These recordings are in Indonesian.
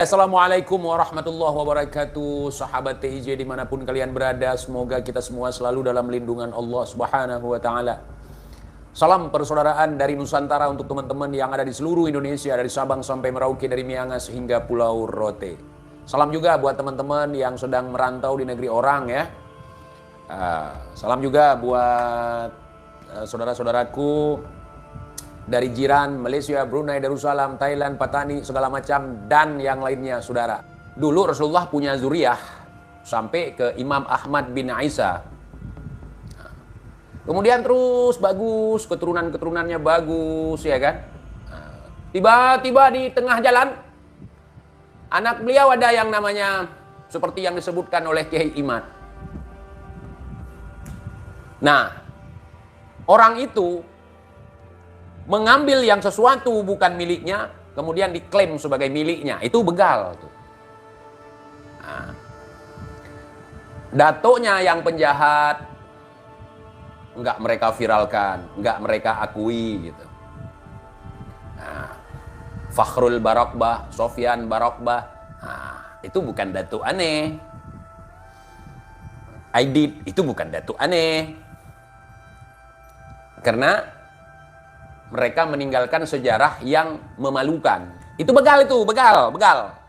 Assalamualaikum warahmatullahi wabarakatuh. Sahabat TIJ dimanapun kalian berada, semoga kita semua selalu dalam lindungan Allah Subhanahu wa ta'ala. Salam persaudaraan dari Nusantara untuk teman-teman yang ada di seluruh Indonesia, dari Sabang sampai Merauke, dari Miangas hingga Pulau Rote. Salam juga buat teman-teman yang sedang merantau di negeri orang ya. Salam juga buat saudara-saudaraku dari jiran, Malaysia, Brunei, Darussalam, Thailand, Patani, segala macam, dan yang lainnya, saudara. Dulu Rasulullah punya zuriyah sampai ke Imam Ahmad bin Isa. Kemudian terus bagus, keturunan-keturunannya bagus, ya kan? Tiba-tiba di tengah jalan, anak beliau ada yang namanya, seperti yang disebutkan oleh Kiai Imad. Nah, orang itu mengambil yang sesuatu bukan miliknya, kemudian diklaim sebagai miliknya. Itu begal. Nah, datuknya yang penjahat, nggak mereka viralkan, nggak mereka akui gitu. Nah, Fakhrul Barokbah, Sofyan Barokbah, nah, itu bukan datuk aneh. Aidit itu bukan datuk aneh. Karena mereka meninggalkan sejarah yang memalukan. Itu begal itu, begal.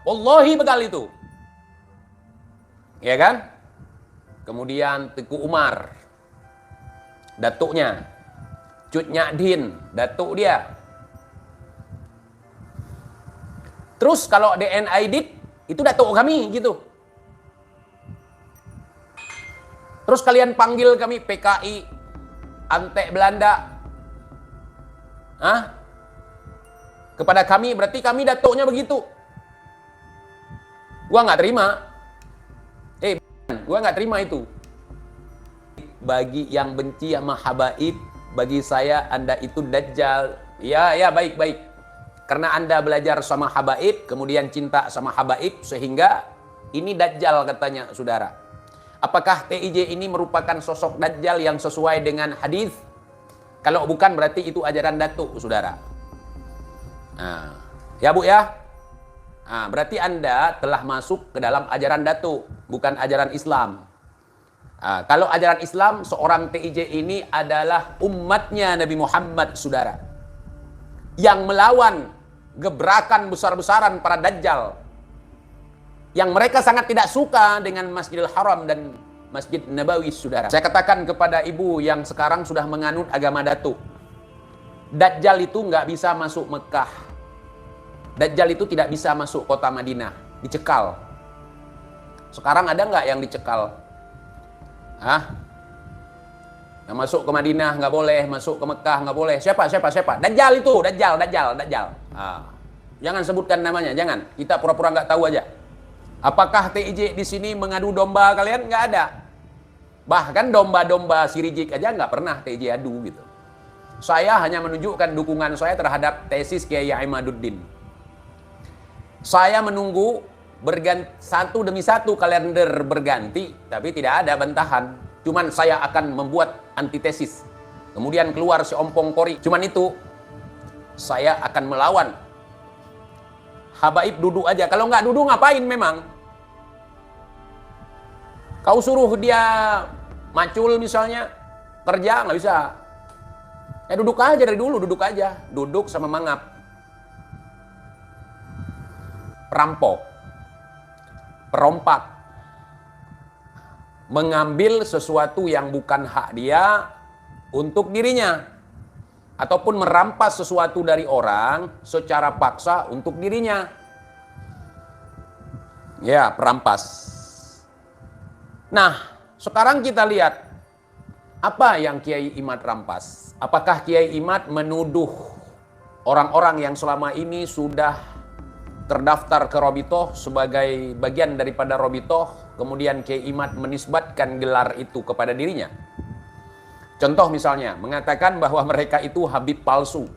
Wallahi begal itu. Ya kan? Kemudian Teku Umar, datuknya. Cut Nyadin, datuk dia. Terus kalau DN Aidit, itu datuk kami gitu. Terus kalian panggil kami PKI, Antek Belanda. Kepada kami, berarti kami datuknya begitu. Gua nggak terima. Gua nggak terima itu. Bagi yang benci sama habaib, bagi saya Anda itu dajjal. Ya, baik. Karena Anda belajar sama habaib, kemudian cinta sama habaib, sehingga ini dajjal katanya, saudara. Apakah TIJ ini merupakan sosok dajjal yang sesuai dengan hadis? Kalau bukan berarti itu ajaran datuk, saudara. Nah, ya Bu ya. Nah, berarti Anda telah masuk ke dalam ajaran datuk, bukan ajaran Islam. Nah, kalau ajaran Islam, seorang TIJ ini adalah umatnya Nabi Muhammad, saudara. Yang melawan gebrakan besar-besaran para dajjal. Yang mereka sangat tidak suka dengan Masjidil Haram dan Masjid Nabawi, saudara. Saya katakan kepada ibu yang sekarang sudah menganut agama datuk. Dajjal itu nggak bisa masuk Mekah. Dajjal itu tidak bisa masuk kota Madinah. Dicekal. Sekarang ada nggak yang dicekal? Yang masuk ke Madinah nggak boleh, masuk ke Mekah nggak boleh. Siapa? Dajjal itu, Dajjal. Jangan sebutkan namanya, jangan. Kita pura-pura nggak tahu aja. Apakah TIJ di sini mengadu domba kalian? Nggak ada. Bahkan domba-domba sirijik aja nggak pernah TIJ adu gitu. Saya hanya menunjukkan dukungan saya terhadap tesis Kiai Imaduddin. Saya menunggu satu demi satu kalender berganti, tapi tidak ada bantahan. Cuman saya akan membuat antitesis. Kemudian keluar si ompong kori. Cuman itu, saya akan melawan. Habaib duduk aja. Kalau nggak duduk ngapain memang? Kau suruh dia macul misalnya, kerja nggak bisa. Ya duduk aja dari dulu, duduk aja. Duduk sama mangap. Perampok. Perompak. Mengambil sesuatu yang bukan hak dia untuk dirinya. Ataupun merampas sesuatu dari orang secara paksa untuk dirinya. Ya, perampas. Nah, sekarang kita lihat apa yang Kiai Imad rampas. Apakah Kiai Imad menuduh orang-orang yang selama ini sudah terdaftar ke Robitoh sebagai bagian daripada Robitoh, kemudian Kiai Imad menisbatkan gelar itu kepada dirinya? Contoh misalnya, mengatakan bahwa mereka itu Habib palsu.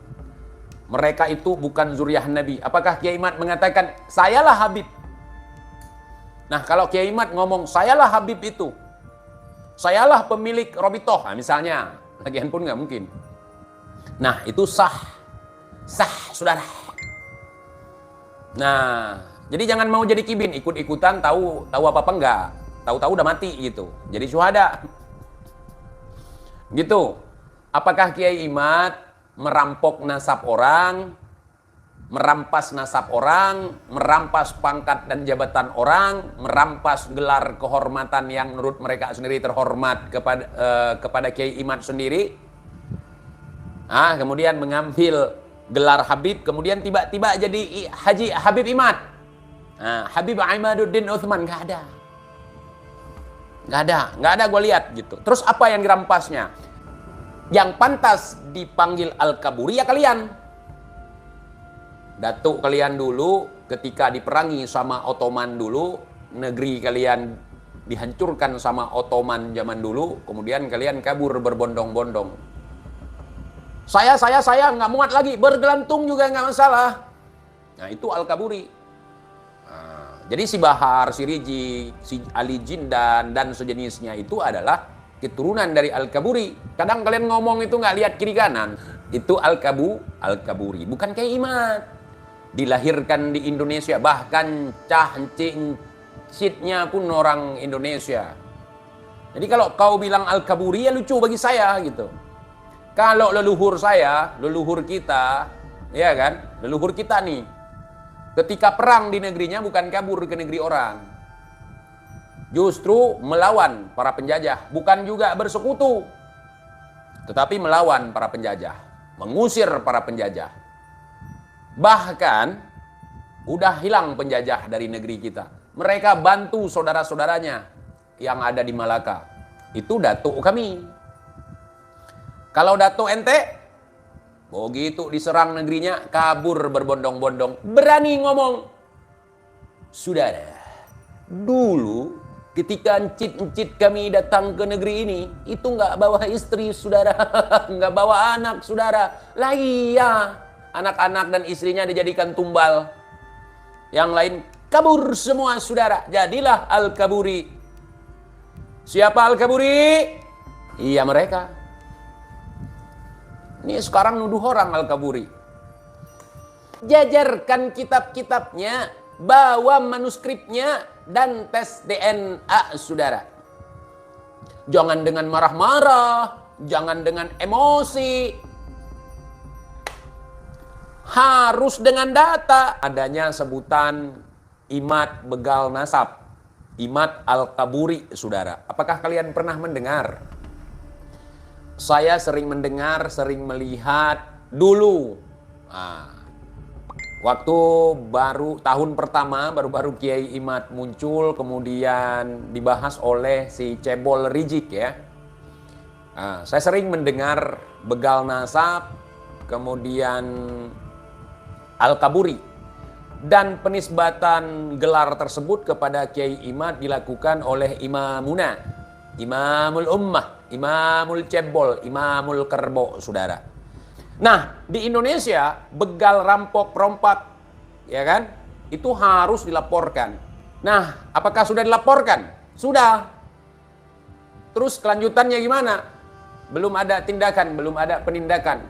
Mereka itu bukan zuriyah Nabi. Apakah Kiai Imad mengatakan, sayalah Habib? Nah, kalau Kiai Imad ngomong, sayalah Habib itu. Sayalah pemilik Robitoh. Nah, misalnya, lagian pun nggak mungkin. Nah, itu sah. Sah, saudara. Nah, Jadi jangan mau jadi kibin, ikut-ikutan tahu apa-apa enggak. Tahu-tahu udah mati gitu. Jadi syuhada. Gitu. Apakah Kiai Imad merampok nasab orang, merampas nasab orang, merampas pangkat dan jabatan orang, merampas gelar kehormatan yang menurut mereka sendiri terhormat kepada Kiai Imad sendiri? Kemudian mengambil gelar Habib, kemudian tiba-tiba jadi Haji Habib Imad. Habib Imaduddin Utsman nggak ada gue lihat gitu. Terus apa yang dirampasnya? Yang pantas dipanggil Al-Kaburi ya kalian. Datuk kalian dulu ketika diperangi sama Ottoman dulu, negeri kalian dihancurkan sama Ottoman zaman dulu, kemudian kalian kabur berbondong-bondong. Saya nggak muat lagi, bergelantung juga nggak masalah. Nah itu Al-Kaburi. Jadi si Bahar, si Riji, si Ali Jindan dan sejenisnya itu adalah keturunan dari Al-Kaburi. Kadang kalian ngomong itu nggak lihat kiri kanan. Itu Al-Kaburi, bukan Kiai Imad. Dilahirkan di Indonesia, bahkan citnya pun orang Indonesia. Jadi kalau kau bilang Al-Kaburi ya lucu bagi saya gitu. Kalau leluhur kita, ya kan, leluhur kita nih, ketika perang di negerinya bukan kabur ke negeri orang. Justru melawan para penjajah. Bukan juga bersekutu. Tetapi melawan para penjajah. Mengusir para penjajah. Bahkan, udah hilang penjajah dari negeri kita. Mereka bantu saudara-saudaranya yang ada di Malaka. Itu datuk kami. Kalau datuk ente, begitu diserang negerinya, kabur berbondong-bondong. Berani ngomong. Saudara, dulu ketika encit-encit kami datang ke negeri ini, itu nggak bawa istri saudara, nggak bawa anak saudara. Lah iya, anak-anak dan istrinya dijadikan tumbal. Yang lain kabur semua saudara. Jadilah Al-Kaburi. Siapa Al-Kaburi? Iya mereka. Ini sekarang nuduh orang Al-Kaburi. Jajarkan kitab-kitabnya, bawa manuskripnya, dan tes DNA saudara. Jangan dengan marah-marah, jangan dengan emosi. Harus dengan data. Adanya sebutan Imad begal nasab, Imad Al-Kaburi saudara. Apakah kalian pernah mendengar? Saya sering mendengar, sering melihat dulu. Waktu baru tahun pertama, baru Kiai Imad muncul, kemudian dibahas oleh si Cebol Rijik ya. Saya sering mendengar begal nasab, kemudian Al-Kaburi. Dan penisbatan gelar tersebut kepada Kiai Imad dilakukan oleh Imamuna, Imamul Ummah, Imamul Cebol, Imamul Kerbo, saudara. Nah, di Indonesia, begal rampok perompak, ya kan? Itu harus dilaporkan. Nah, apakah sudah dilaporkan? Sudah. Terus kelanjutannya gimana? Belum ada tindakan, belum ada penindakan.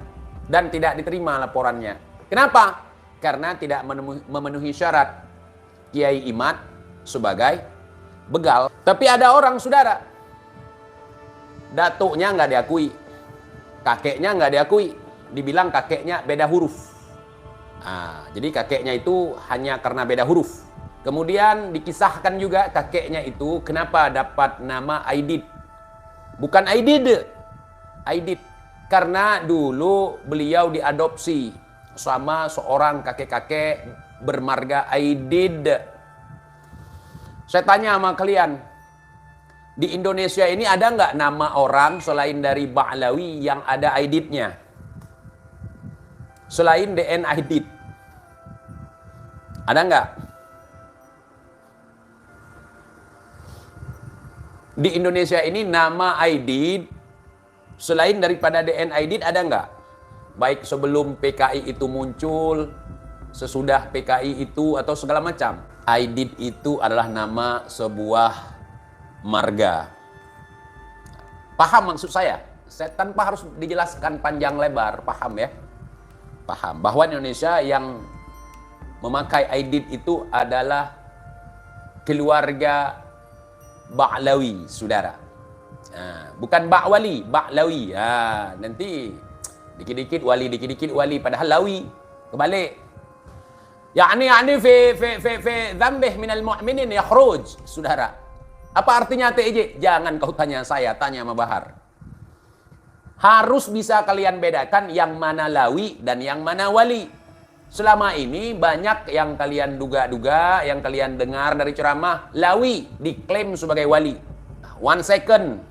Dan tidak diterima laporannya. Kenapa? Karena tidak memenuhi syarat Kiai Imad sebagai begal. Tapi ada orang, saudara, datuknya nggak diakui, kakeknya nggak diakui, dibilang kakeknya beda huruf. Jadi kakeknya itu hanya karena beda huruf. Kemudian dikisahkan juga kakeknya itu kenapa dapat nama Aidid. Bukan Aidid, Aidid. Karena dulu beliau diadopsi sama seorang kakek-kakek bermarga Aidid. Saya tanya sama kalian, di Indonesia ini ada nggak nama orang selain dari Ba'lawi yang ada Aididnya? Selain DN Aidid. Ada nggak? Di Indonesia ini nama Aidid, selain daripada DN Aidid ada nggak? Baik sebelum PKI itu muncul, sesudah PKI itu, atau segala macam. Aidid itu adalah nama sebuah marga. Paham maksud saya? Saya tanpa harus dijelaskan panjang lebar, paham ya? Paham bahwa Indonesia yang memakai aidit itu adalah keluarga Ba'lawi, saudara. Bukan Ba'wali, Ba'lawi. Nanti dikit-dikit wali, padahal lawi. Kebalik. Yani fi dzambih minal mu'minin yakhruj, saudara. Apa artinya TJ? Jangan kau tanya saya, tanya sama Bahar. Harus bisa kalian bedakan yang mana lawi dan yang mana wali. Selama ini banyak yang kalian duga-duga, yang kalian dengar dari ceramah, lawi diklaim sebagai wali. One second,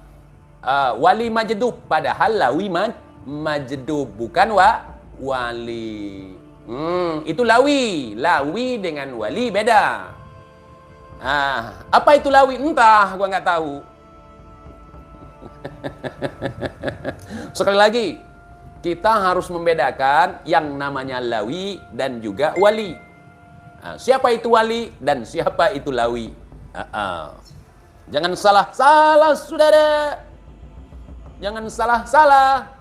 wali majdub, padahal lawi majdub, bukan wali. Itu lawi. Lawi dengan wali beda. Apa itu lawi? Entah, gua nggak tahu. Sekali lagi, kita harus membedakan yang namanya lawi dan juga wali. Siapa itu wali dan siapa itu lawi? Jangan salah, saudara. Jangan salah.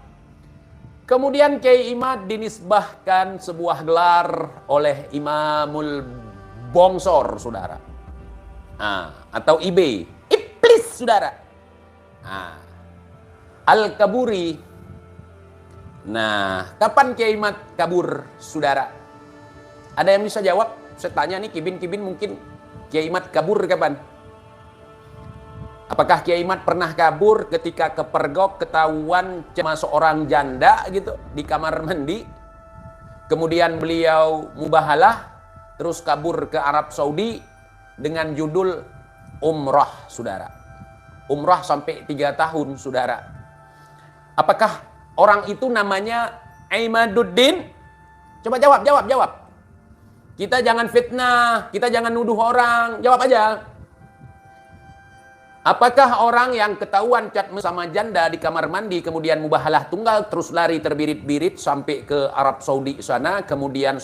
Kemudian Kiai Imad dinisbahkan sebuah gelar oleh Imamul Bongsor, saudara. Atau IB, Iblis, saudara. Al-Kaburi. Nah, kapan Kiai Imad kabur, saudara? Ada yang bisa jawab? Saya tanya nih, Kibin mungkin Kiai Imad kabur kapan? Apakah Kiai Imad pernah kabur ketika kepergok ketahuan cuma seorang janda gitu di kamar mandi? Kemudian beliau mubahalah, terus kabur ke Arab Saudi dengan judul umrah, saudara. Umrah sampai 3 tahun, saudara. Apakah orang itu namanya Imaduddin? Coba jawab. Kita jangan fitnah, kita jangan nuduh orang, jawab aja. Apakah orang yang ketahuan cat sama janda di kamar mandi, kemudian mubahalah tunggal, terus lari terbirit-birit sampai ke Arab Saudi sana, kemudian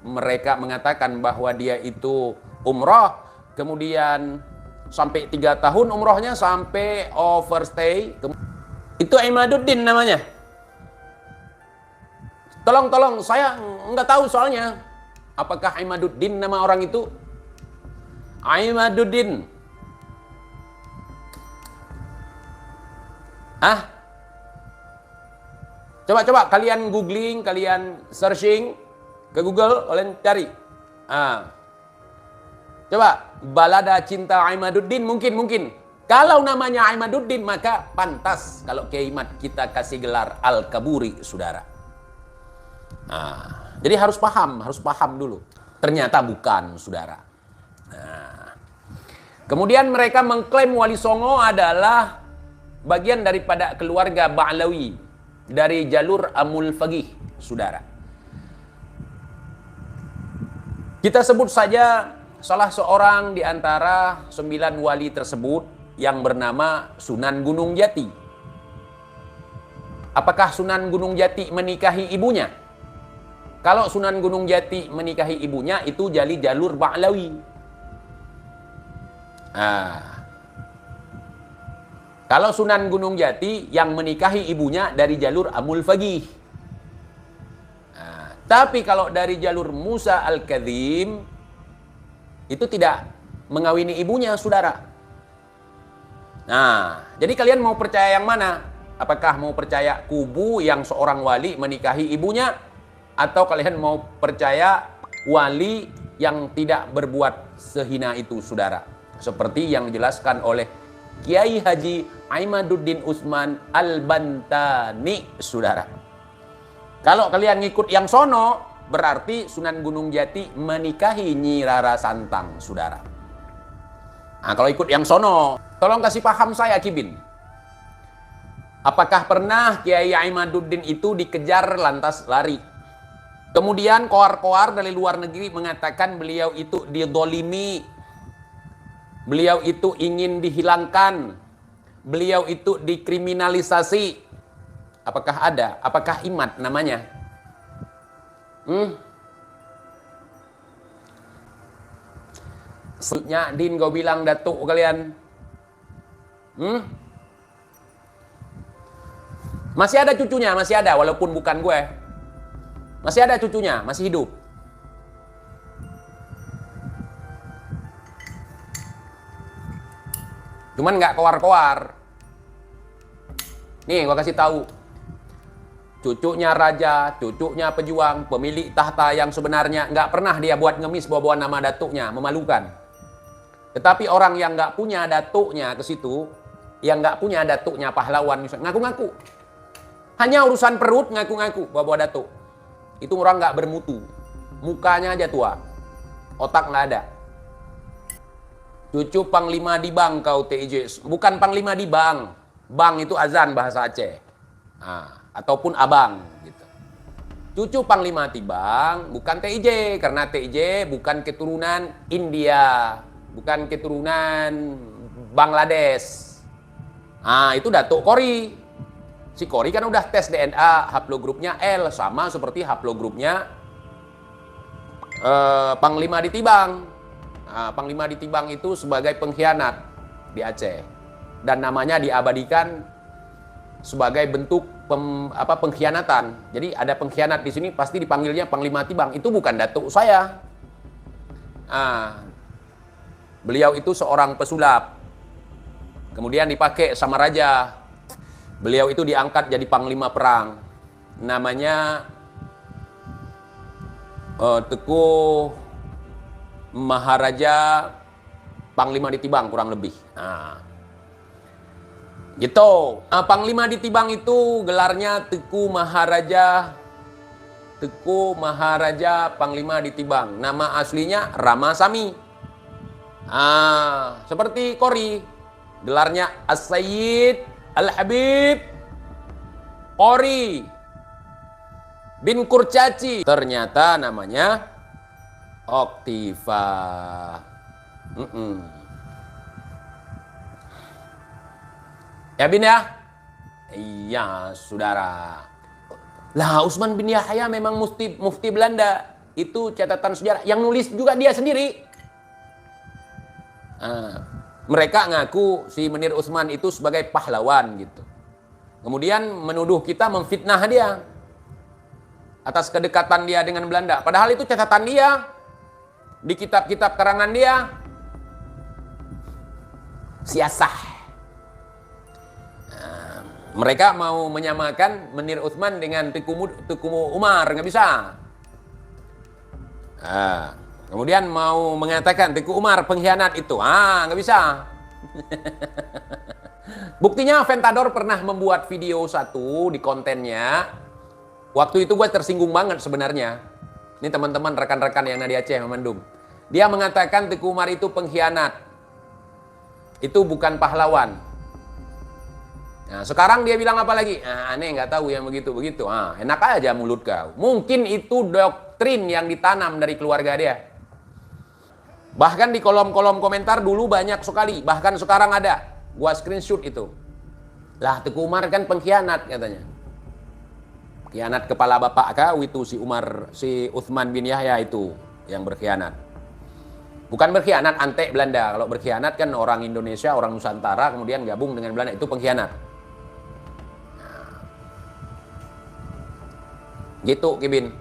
mereka mengatakan bahwa dia itu umrah, kemudian sampai 3 tahun umrohnya, sampai overstay, itu Imaduddin namanya. Tolong, saya nggak tahu soalnya. Apakah Imaduddin nama orang itu? Imaduddin. Coba kalian googling, kalian searching ke Google, kalian cari. Coba balada cinta Imaduddin, mungkin. Kalau namanya Imaduddin, maka pantas kalau Kiai Imad kita kasih gelar Al-Kaburi, saudara. Jadi harus paham dulu. Ternyata bukan, saudara. Kemudian mereka mengklaim Wali Songo adalah bagian daripada keluarga Ba'lawi dari jalur Amul Fagih, saudara. Kita sebut saja salah seorang di antara 9 wali tersebut yang bernama Sunan Gunung Jati. Apakah Sunan Gunung Jati menikahi ibunya? Kalau Sunan Gunung Jati menikahi ibunya, itu jadi jalur Ba'lawi. Kalau Sunan Gunung Jati yang menikahi ibunya dari jalur Amul Fagih. Tapi kalau dari jalur Musa Al-Kadzim, itu tidak mengawini ibunya, saudara. Jadi kalian mau percaya yang mana? Apakah mau percaya kubu yang seorang wali menikahi ibunya? Atau kalian mau percaya wali yang tidak berbuat sehina itu, saudara? Seperti yang dijelaskan oleh Kiai Haji Imaduddin Utsman Al-Bantani, saudara. Kalau kalian ngikut yang sono, berarti Sunan Gunung Jati menikahi Nyi Rara Santang, saudara. Kalau ikut yang sono, tolong kasih paham saya, Kibin. Apakah pernah Kiai Imaduddin itu dikejar lantas lari? Kemudian koar-koar dari luar negeri mengatakan beliau itu didolimi, beliau itu ingin dihilangkan, beliau itu dikriminalisasi. Apakah ada? Apakah Imad namanya? Sebenarnya Din kau bilang datuk kalian. Masih ada cucunya, masih ada, walaupun bukan gue. Masih ada cucunya, masih hidup. Cuman nggak koar-koar. Nih, gua kasih tahu. Cucunya raja, cucunya pejuang, pemilik tahta yang sebenarnya nggak pernah dia buat ngemis bawa-bawa nama datuknya, memalukan. Tetapi orang yang nggak punya datuknya ke situ, yang nggak punya datuknya pahlawan, ngaku-ngaku. Hanya urusan perut ngaku-ngaku bawa-bawa datuk. Itu orang nggak bermutu. Mukanya aja tua. Otak nggak ada. Cucu Panglima Dibang kau TIJ. Bukan Panglima Dibang. Bang itu azan bahasa Aceh. Ataupun abang gitu. Cucu Panglima Tibang bukan TIJ karena TIJ bukan keturunan India, bukan keturunan Bangladesh. Itu Datuk Kori. Si Kori kan udah tes DNA, haplogrupnya L sama seperti haplogrupnya Panglima Ditibang. Panglima Ditibang itu sebagai pengkhianat di Aceh. Dan namanya diabadikan sebagai bentuk pengkhianatan. Jadi ada pengkhianat di sini pasti dipanggilnya Panglima Tibang. Itu bukan datuk saya. Beliau itu seorang pesulap. Kemudian dipakai sama raja. Beliau itu diangkat jadi panglima perang. Namanya Teguh Maharaja Panglima Ditibang kurang lebih. Gitu. Panglima Ditibang itu gelarnya Teguh Maharaja Panglima Ditibang. Nama aslinya Ramasami. Seperti Kori. Gelarnya As-Sayyid Al-Habib Kori bin Kurcaci. Ternyata namanya Oktiva. Ya Bin ya? Iya saudara. Lah Utsman bin Yahya memang mufti Belanda. Itu catatan sejarah. Yang nulis juga dia sendiri. Mereka ngaku si Menir Utsman itu sebagai pahlawan gitu. Kemudian menuduh kita memfitnah dia. Atas kedekatan dia dengan Belanda. Padahal itu catatan dia. Di kitab-kitab karangan dia. Siasah. Mereka mau menyamakan Menir Utsman dengan Teuku Umar, nggak bisa. Kemudian mau mengatakan Teuku Umar pengkhianat itu, nggak bisa. Buktinya Aventador pernah membuat video satu di kontennya. Waktu itu gue tersinggung banget sebenarnya. Ini teman-teman rekan-rekan yang ada di Aceh, Memandung. Dia mengatakan Teuku Umar itu pengkhianat. Itu bukan pahlawan. Nah, sekarang dia bilang apa lagi? Aneh nggak tahu yang begitu-begitu. Enak aja mulut kau. Mungkin itu doktrin yang ditanam dari keluarga dia. Bahkan di kolom-kolom komentar dulu banyak sekali. Bahkan sekarang ada. Gua screenshot itu. Lah Teuku Umar kan pengkhianat katanya. Khianat kepala bapak kau itu si Utsman bin Yahya itu yang berkhianat. Bukan berkhianat antek Belanda. Kalau berkhianat kan orang Indonesia, orang Nusantara kemudian gabung dengan Belanda, itu pengkhianat. Gitu Kibin.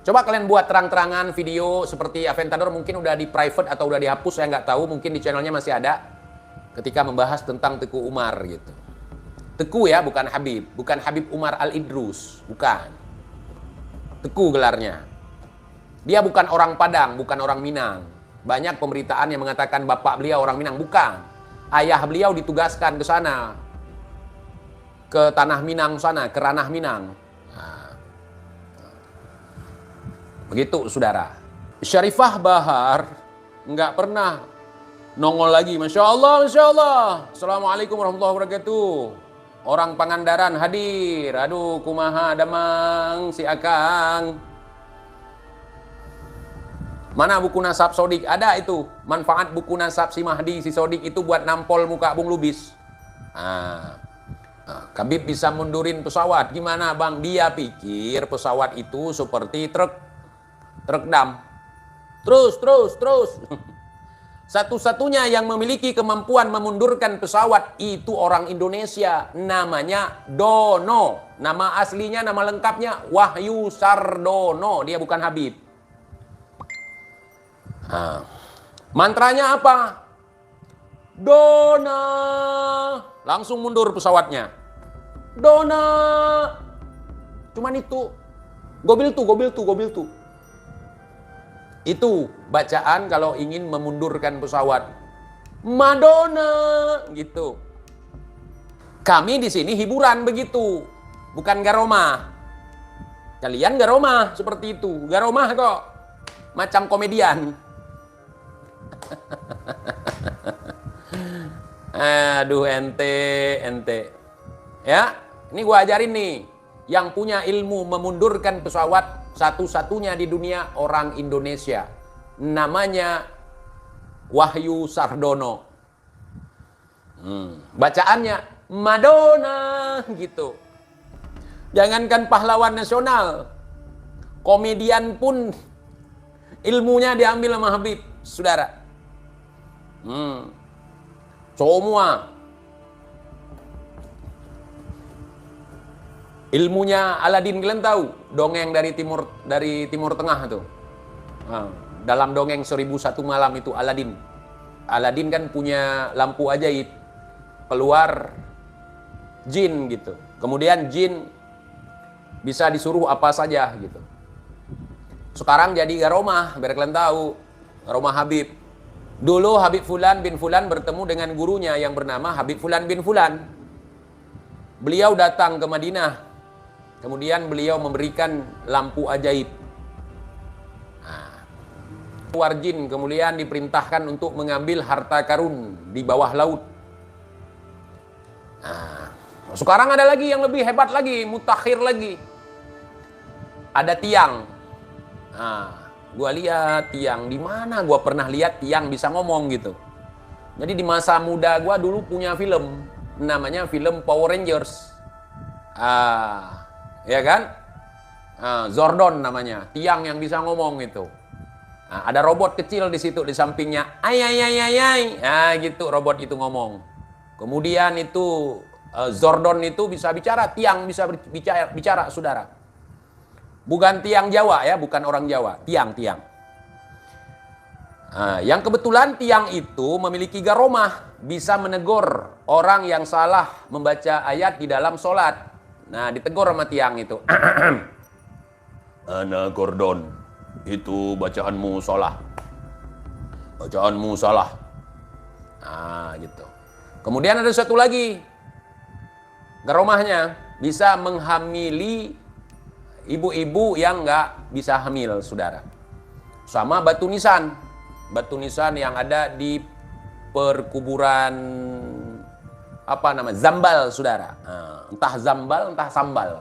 Coba kalian buat terang-terangan video seperti Aventador, mungkin udah di private atau udah dihapus, saya nggak tahu, mungkin di channelnya masih ada. Ketika membahas tentang Teuku Umar gitu. Teguh ya, bukan Habib. Bukan Habib Umar Al-Idrus. Bukan. Teguh gelarnya. Dia bukan orang Padang, bukan orang Minang. Banyak pemberitaan yang mengatakan bapak beliau orang Minang. Bukan. Ayah beliau ditugaskan ke sana. Ke tanah Minang sana, ke ranah Minang. Begitu saudara. Syarifah Bahar nggak pernah nongol lagi. Masya Allah, Masya Allah. Assalamualaikum warahmatullahi wabarakatuh. Orang Pangandaran hadir. Aduh, kumaha damang si Akang. Mana buku nasab Sodik? Ada itu. Manfaat buku nasab si Mahdi, si Sodik itu buat nampol muka Bung Lubis. Khabib bisa mundurin pesawat. Gimana bang? Dia pikir pesawat itu seperti truk dam. Terus. Satu-satunya yang memiliki kemampuan memundurkan pesawat itu orang Indonesia. Namanya Dono. Nama aslinya, nama lengkapnya Wahyu Sardono. Dia bukan Habib. Mantranya apa? Dona. Langsung mundur pesawatnya. Dona. Cuman itu. Gobil tuh. Itu bacaan kalau ingin memundurkan pesawat. Madonna gitu. Kami di sini hiburan begitu, bukan garomah. Kalian garomah seperti itu. Garomah kok macam komedian. Aduh ente. Ya, ini gua ajarin nih. Yang punya ilmu memundurkan pesawat satu-satunya di dunia orang Indonesia. Namanya Wahyu Sardono. Bacaannya Madonna gitu. Jangankan pahlawan nasional, komedian pun ilmunya diambil sama Habib, saudara. Semua ilmunya Aladin, kalian tahu dongeng dari Timur Tengah tuh. Dalam dongeng 1001 malam itu Aladin kan punya lampu ajaib, keluar jin gitu. Kemudian jin bisa disuruh apa saja gitu. Sekarang jadi garomah, biar kalian tahu, garomah Habib. Dulu Habib Fulan bin Fulan bertemu dengan gurunya yang bernama Habib Fulan bin Fulan. Beliau datang ke Madinah. Kemudian beliau memberikan lampu ajaib. Keluar jin, kemudian diperintahkan untuk mengambil harta karun di bawah laut. Sekarang ada lagi yang lebih hebat lagi, mutakhir lagi. Ada tiang. Gua lihat tiang, di mana gua pernah lihat tiang bisa ngomong gitu. Jadi di masa muda gua dulu punya film, namanya film Power Rangers. Ya kan? Zordon namanya, tiang yang bisa ngomong itu. Ada robot kecil di situ di sampingnya, gitu robot itu ngomong. Kemudian itu Zordon itu bisa bicara, tiang bisa bicara, saudara. Bukan tiang Jawa ya, bukan orang Jawa, tiang. Yang kebetulan tiang itu memiliki garomah, bisa menegur orang yang salah membaca ayat di dalam sholat. Nah, ditegur sama tiang itu. Ana Gordon, itu bacaanmu salah. Gitu. Kemudian ada satu lagi. Garomahnya bisa menghamili ibu-ibu yang nggak bisa hamil, saudara. Sama batu nisan. Batu nisan yang ada di perkuburan Zambal, saudara. Entah Zambal, entah Sambal.